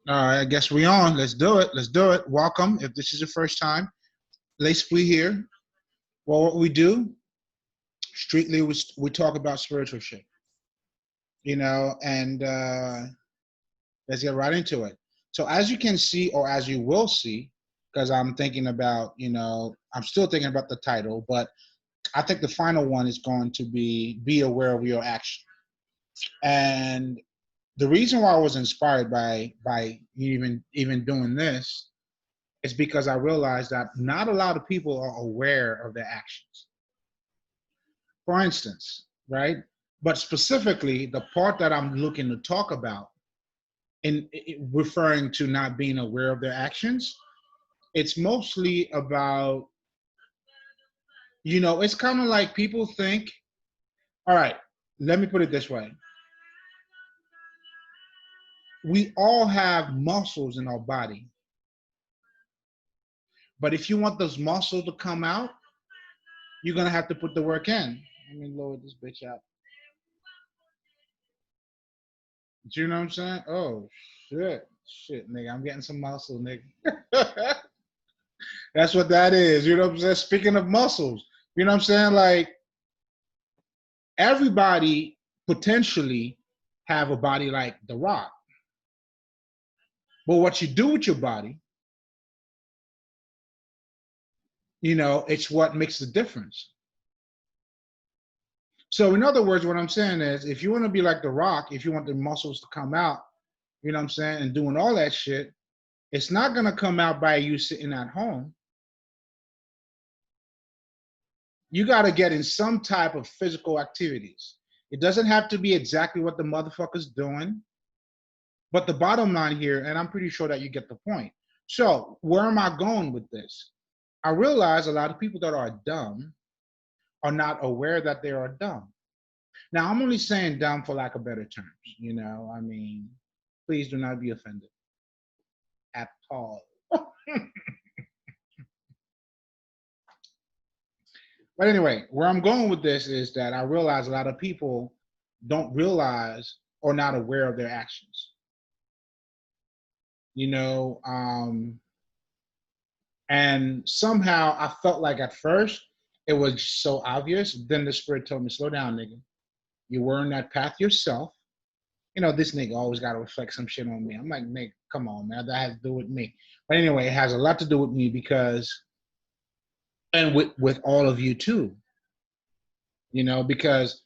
All right, I guess we on. Let's do it. Let's do it. Welcome. If this is your first time, we here. Well, what we do strictly we talk about spiritual shit, and let's get right into it. So, as you can see, or as you will see, because I'm thinking about, I'm still thinking about the title, but I think the final one is going to be aware of your action. And the reason why I was inspired by even doing this is because I realized that not a lot of people are aware of their actions. For instance, right? But specifically, the part that I'm looking to talk about in referring to not being aware of their actions, it's mostly about, it's kind of like people think, all right, let me put it this way. We all have muscles in our body. But if you want those muscles to come out, you're going to have to put the work in. Let me lower this bitch out. Do you know what I'm saying? Oh, shit, nigga. I'm getting some muscle, nigga. That's what that is. You know what I'm saying? Speaking of muscles, you know what I'm saying? Like, everybody potentially have a body like The Rock. But what you do with your body, it's what makes the difference. So in other words, what I'm saying is, if you want to be like The Rock, if you want the muscles to come out, you know what I'm saying, and doing all that shit, it's not going to come out by you sitting at home. You got to get in some type of physical activities. It doesn't have to be exactly what the motherfucker's doing. But the bottom line here, and I'm pretty sure that you get the point. So where am I going with this? I realize a lot of people that are dumb are not aware that they are dumb. Now, I'm only saying dumb for lack of better terms. I mean, please do not be offended at all. But anyway, where I'm going with this is that I realize a lot of people don't realize or not aware of their actions. And somehow I felt like at first it was so obvious. Then the spirit told me, slow down, nigga. You were on that path yourself. This nigga always got to reflect some shit on me. I'm like, nigga, come on, man. That has to do with me. But anyway, it has a lot to do with me because, and with all of you too, because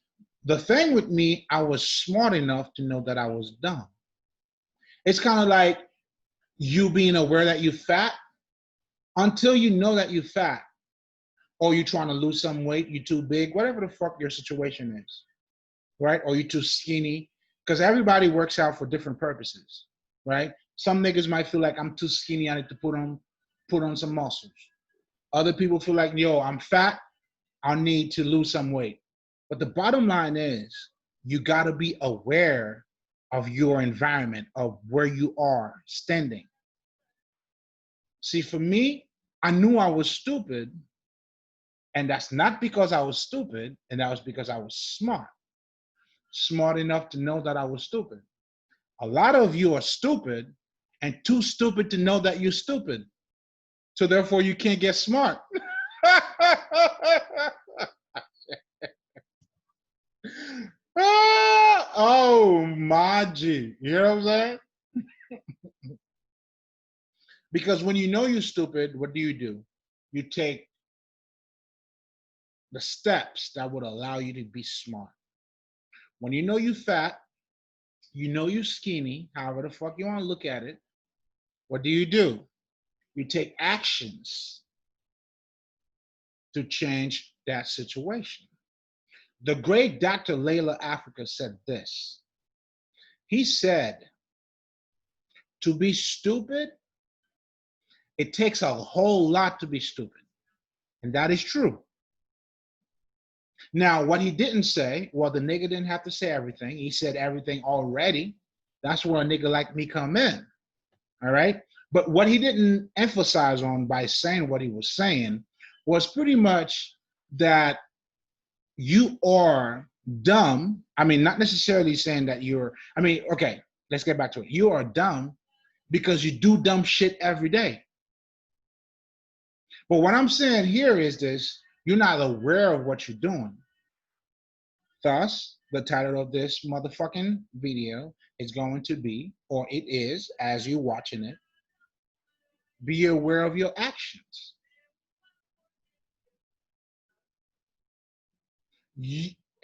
the thing with me, I was smart enough to know that I was dumb. It's kind of like you being aware that you're fat. Until you know that you're fat, or you're trying to lose some weight, you're too big, whatever the fuck your situation is, right? Or you're too skinny, because everybody works out for different purposes, right? Some niggas might feel like, I'm too skinny, I need to put on some muscles. Other people feel like, yo, I'm fat, I need to lose some weight. But the bottom line is, you got to be aware of your environment, of where you are standing. See, for me, I knew I was stupid, and that's not because I was stupid, and that was because I was smart. Smart enough to know that I was stupid. A lot of you are stupid and too stupid to know that you're stupid. So therefore, you can't get smart. Oh, my G. You know what I'm saying? Because when you know you're stupid, what do? You take the steps that would allow you to be smart. When you know you're fat, you know you're skinny, however the fuck you want to look at it, what do? You take actions to change that situation. The great Dr. Layla Africa said this. He said, to be stupid, it takes a whole lot to be stupid. And that is true. Now, what he didn't say, well, the nigga didn't have to say everything. He said everything already. That's where a nigga like me come in. All right? But what he didn't emphasize on by saying what he was saying was pretty much that you are dumb. I mean, not necessarily saying that okay, let's get back to it. You are dumb because you do dumb shit every day. But what I'm saying here is this: you're not aware of what you're doing. Thus, the title of this motherfucking video is going to be, or it is, as you're watching it, be aware of your actions.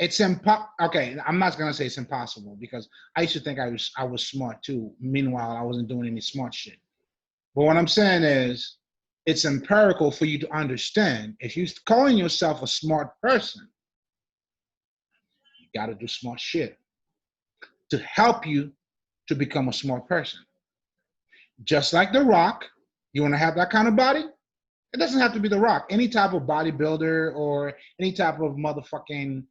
It's okay, I'm not gonna say it's impossible because I used to think I was smart too. Meanwhile, I wasn't doing any smart shit. But what I'm saying is, it's empirical for you to understand. If you're calling yourself a smart person, you got to do smart shit to help you to become a smart person. Just like The Rock, you want to have that kind of body? It doesn't have to be The Rock. Any type of bodybuilder or any type of motherfucking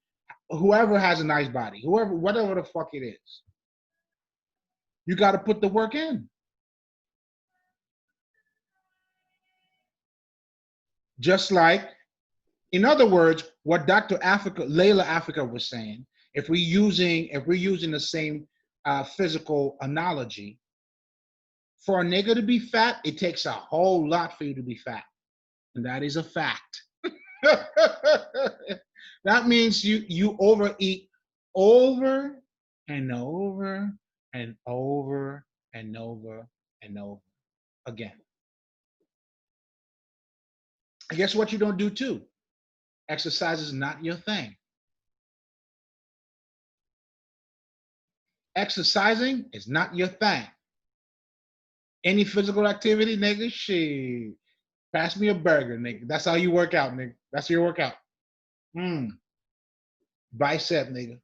whoever has a nice body, whoever, whatever the fuck it is, you got to put the work in. Just like, in other words, what Dr. Layla Africa was saying, if we're using the same physical analogy, for a nigga to be fat, it takes a whole lot for you to be fat, and that is a fact. That means you overeat over and over and over and over and over again. And guess what you don't do too? Exercise is not your thing. Exercising is not your thing. Any physical activity, nigga, shit. Pass me a burger, nigga. That's how you work out, nigga. That's your workout. Bicep, nigga.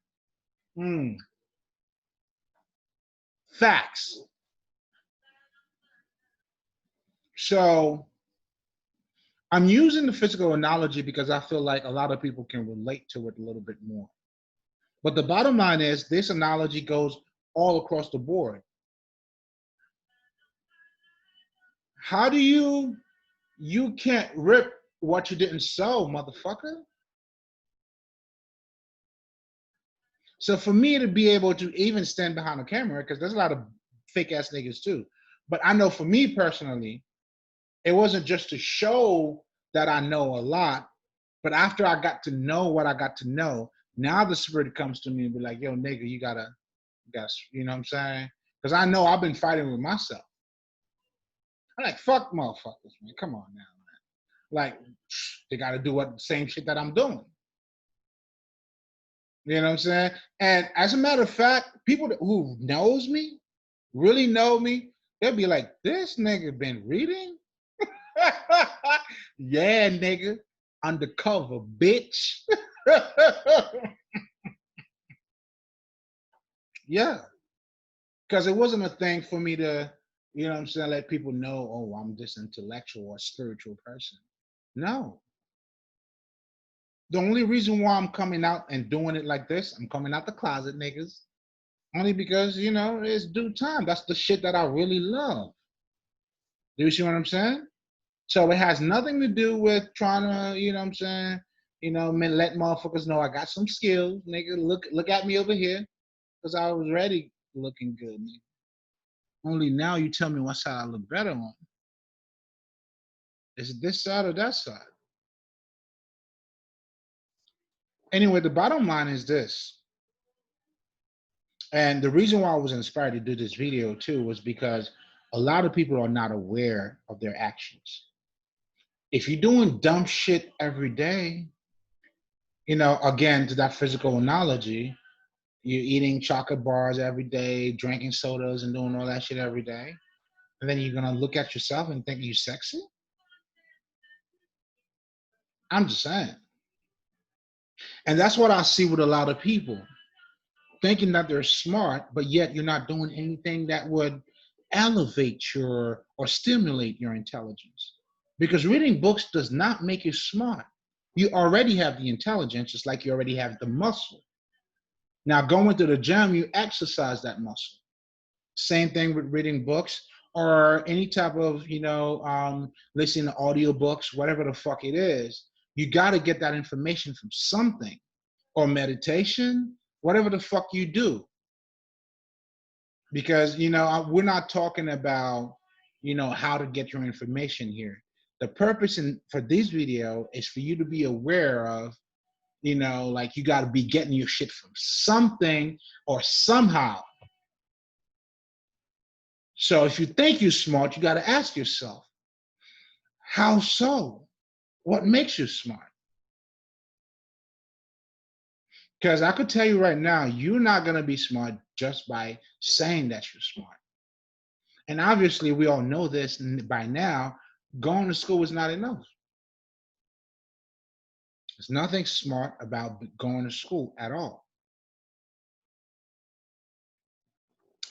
Facts. So I'm using the physical analogy because I feel like a lot of people can relate to it a little bit more. But the bottom line is this analogy goes all across the board. How do you can't rip what you didn't sow, motherfucker? So for me to be able to even stand behind the camera, because there's a lot of fake ass niggas too, but I know for me personally, it wasn't just to show that I know a lot, but after I got to know what I got to know, now the spirit comes to me and be like, yo, nigga, you gotta, you know what I'm saying? Because I know I've been fighting with myself. I'm like, fuck motherfuckers, man. Come on now, man. Like, they gotta do what same shit that I'm doing. You know what I'm saying? And as a matter of fact, people who knows me, really know me, they'll be like, this nigga been reading? Yeah, nigga. Undercover, bitch. Yeah. Because it wasn't a thing for me to, you know what I'm saying, let people know, oh, I'm this intellectual or spiritual person. No. The only reason why I'm coming out and doing it like this, I'm coming out the closet, niggas, only because, you know, it's due time. That's the shit that I really love. Do you see what I'm saying? So it has nothing to do with trying to, you know what I'm saying, you know, let motherfuckers know I got some skills, nigga. Look at me over here, because I was already looking good, nigga. Only now you tell me what side I look better on. Is it this side or that side? Anyway, the bottom line is this. And the reason why I was inspired to do this video too was because a lot of people are not aware of their actions. If you're doing dumb shit every day, you know, again, to that physical analogy, you're eating chocolate bars every day, drinking sodas and doing all that shit every day. And then you're gonna look at yourself and think you're sexy? I'm just saying. And that's what I see with a lot of people, thinking that they're smart, but yet you're not doing anything that would elevate your or stimulate your intelligence. Because reading books does not make you smart. You already have the intelligence, just like you already have the muscle. Now, going to the gym, you exercise that muscle. Same thing with reading books or any type of, you know, listening to audiobooks, whatever the fuck it is. You got to get that information from something, or meditation, whatever the fuck you do. because we're not talking about how to get your information here. The purpose for this video is for you to be aware of, like, you got to be getting your shit from something or somehow. So if you think you're smart, you got to ask yourself, how so? What makes you smart? Because I could tell you right now, you're not going to be smart just by saying that you're smart. And obviously, we all know this by now. Going to school is not enough. There's nothing smart about going to school at all.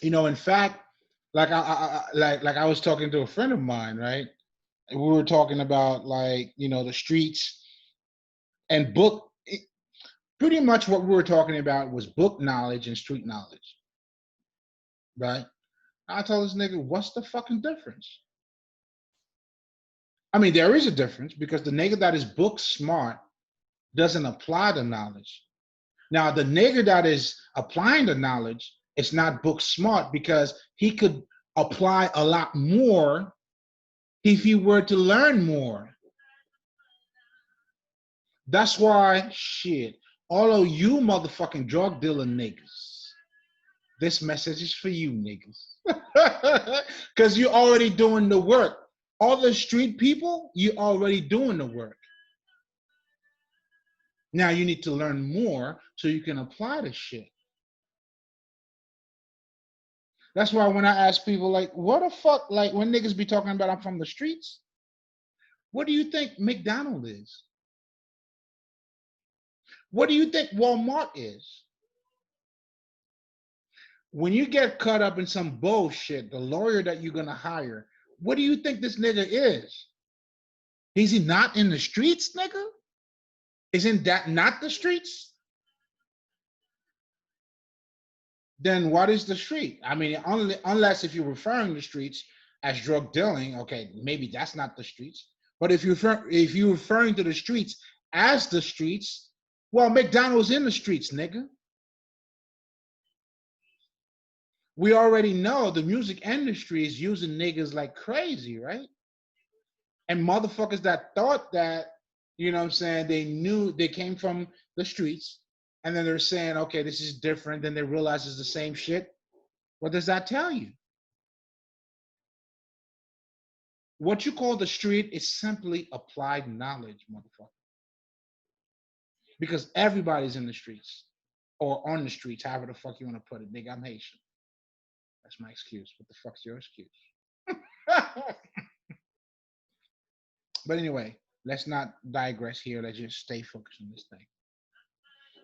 In fact, like I was talking to a friend of mine, right? We were talking about, like, the streets and book. Pretty much what we were talking about was book knowledge and street knowledge, right? I told this nigga, what's the fucking difference? I mean, there is a difference, because the nigga that is book smart doesn't apply the knowledge. Now, the nigga that is applying the knowledge is not book smart, because he could apply a lot more if he were to learn more. That's why, shit, all of you motherfucking drug dealer niggas, this message is for you niggas. Because you're already doing the work. All the street people, you're already doing the work. Now you need to learn more so you can apply the shit. That's why when I ask people, like, what the fuck, like, when niggas be talking about I'm from the streets, what do you think McDonald's is? What do you think Walmart is? When you get caught up in some bullshit, the lawyer that you're gonna hire, what do you think this nigga is? Is he not in the streets, nigga? Isn't that not the streets? Then what is the street? I mean, unless if you're referring to the streets as drug dealing, okay, maybe that's not the streets. But if you're referring to the streets as the streets, well, McDonald's in the streets, nigga. We already know the music industry is using niggas like crazy, right? And motherfuckers that thought that, what I'm saying, they knew they came from the streets, and then they're saying, okay, this is different, then they realize it's the same shit. What does that tell you? What you call the street is simply applied knowledge, motherfucker. Because everybody's in the streets or on the streets, however the fuck you want to put it. Nigga, I'm Haitian. That's my excuse. What the fuck's your excuse? But anyway, let's not digress here. Let's just stay focused on this thing.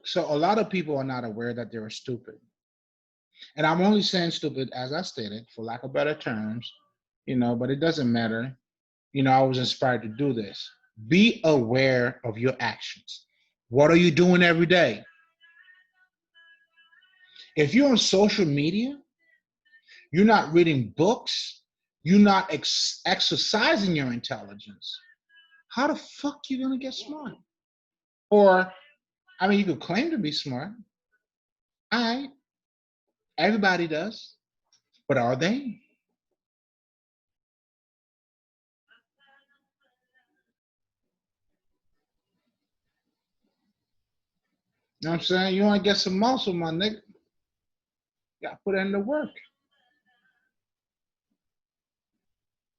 So a lot of people are not aware that they're stupid. And I'm only saying stupid, as I stated, for lack of better terms, but it doesn't matter. I was inspired to do this. Be aware of your actions. What are you doing every day? If you're on social media, you're not reading books, you're not exercising your intelligence, how the fuck are you going to get smart? Or, I mean, you could claim to be smart. All right. Everybody does. But are they? You know what I'm saying? You want to get some muscle, my nigga. You got to put in the work.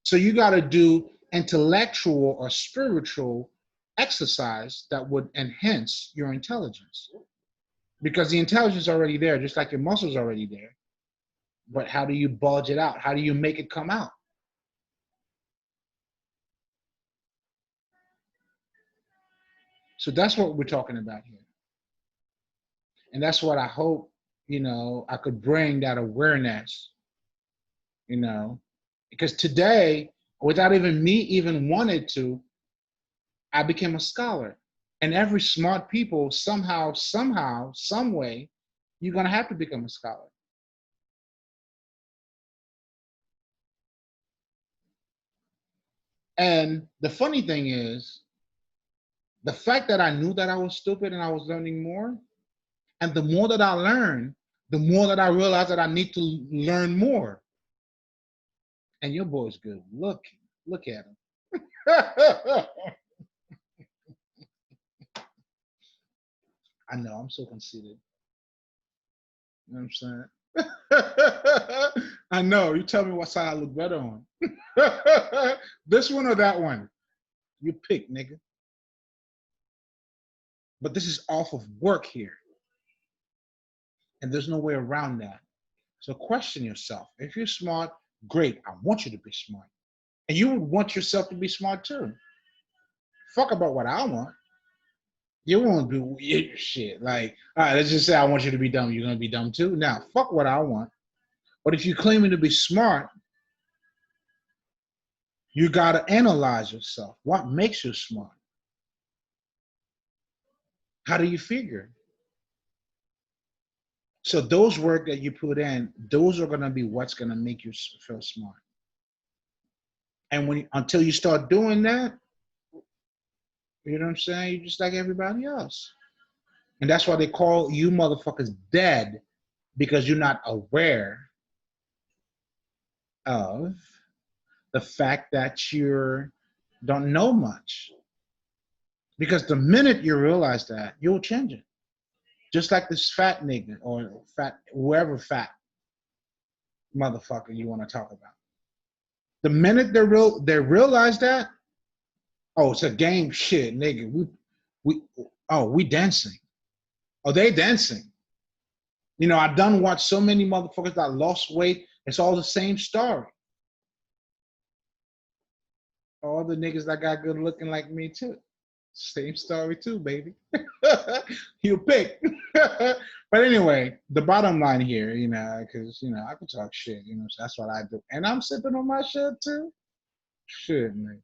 So you got to do intellectual or spiritual exercise that would enhance your intelligence. Because the intelligence is already there, just like your muscles are already there. But how do you bulge it out? How do you make it come out? So that's what we're talking about here. And that's what I hope, I could bring that awareness, because today, without even me even wanted to, I became a scholar. And every smart people, somehow, some way, you're going to have to become a scholar. And the funny thing is, the fact that I knew that I was stupid and I was learning more, and the more that I learned, the more that I realize that I need to learn more. And your boy's good looking. Look at him. I know, I'm so conceited. You know what I'm saying? I know. You tell me what side I look better on. This one or that one? You pick, nigga. But this is off of work here. And there's no way around that. So question yourself. If you're smart, great. I want you to be smart. And you would want yourself to be smart too. Fuck about what I want. You won't do weird shit. Like, all right, let's just say I want you to be dumb. You're going to be dumb too? Now, fuck what I want. But if you're claiming to be smart, you got to analyze yourself. What makes you smart? How do you figure? So those work that you put in, those are going to be what's going to make you feel smart. And until you start doing that, you know what I'm saying? You're just like everybody else. And that's why they call you motherfuckers dead, because you're not aware of the fact that you don't know much. Because the minute you realize that, you'll change it. Just like this fat nigga or fat, whoever fat motherfucker you want to talk about. The minute they realize that, oh, it's a game, shit, nigga. We dancing. Oh, they dancing. You know, I done watched so many motherfuckers that lost weight. It's all the same story. All the niggas that got good looking like me too. Same story too, baby. You pick. But anyway, the bottom line here, you know, because, you know, I can talk shit, you know, so that's what I do. And I'm sipping on my shit too. Shit, man.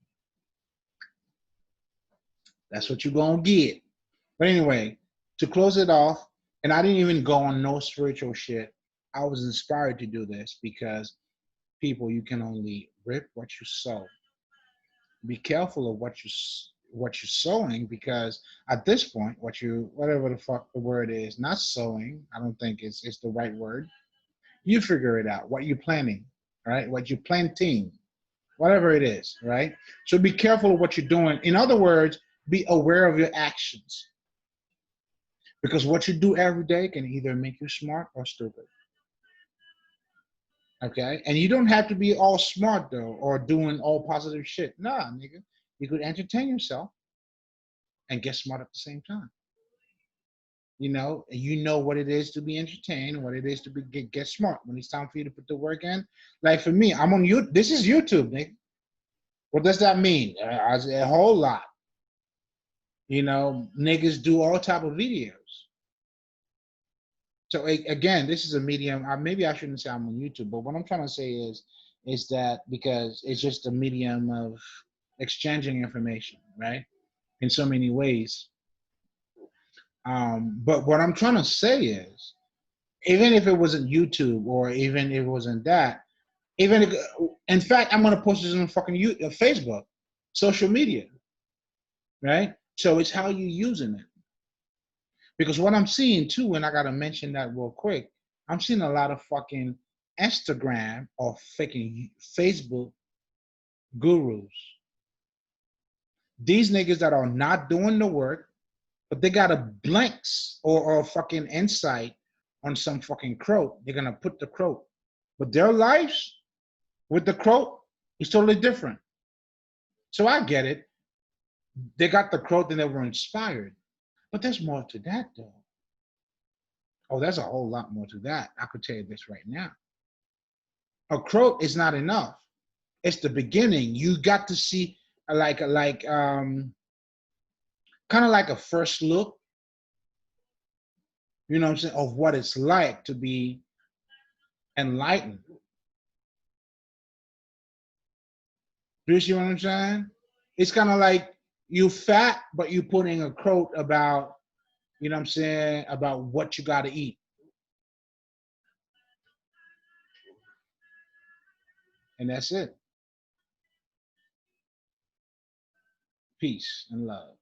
That's what you're going to get. But anyway, to close it off, and I didn't even go on no spiritual shit. I was inspired to do this because people, you can only rip what you sow. Be careful of what you're sowing, because at this point, whatever the fuck the word is, not sowing, I don't think it's the right word. You figure it out. What you're planning, right? What you're planting, whatever it is, right? So be careful of what you're doing. In other words, be aware of your actions, because what you do every day can either make you smart or stupid. Okay, and you don't have to be all smart though, or doing all positive shit. Nah, nigga, you could entertain yourself and get smart at the same time. You know what it is to be entertained, what it is to get smart. When it's time for you to put the work in, like for me, I'm on YouTube. This is YouTube, nigga. What does that mean? A whole lot. You know, niggas do all type of videos. So again, this is a medium. Maybe I shouldn't say I'm on YouTube, but what I'm trying to say is that because it's just a medium of exchanging information, right? In so many ways. But what I'm trying to say is, even if it wasn't YouTube or even if it wasn't that, in fact, I'm gonna post this on fucking Facebook, social media, right? So it's how you using it. Because what I'm seeing too, and I gotta mention that real quick, I'm seeing a lot of fucking Instagram or fucking Facebook gurus. These niggas that are not doing the work, but they got a blanks or fucking insight on some fucking croat. They're gonna put the croat. But their lives with the croat is totally different. So I get it. They got the croat and they were inspired. But there's more to that though. Oh, there's a whole lot more to that. I could tell you this right now. A croat is not enough. It's the beginning. You got to see kind of like a first look, you know what I'm saying, of what it's like to be enlightened. Do you see what I'm saying? It's kind of like you fat, but you putting a quote about, you know what I'm saying, about what you got to eat. And that's it. Peace and love.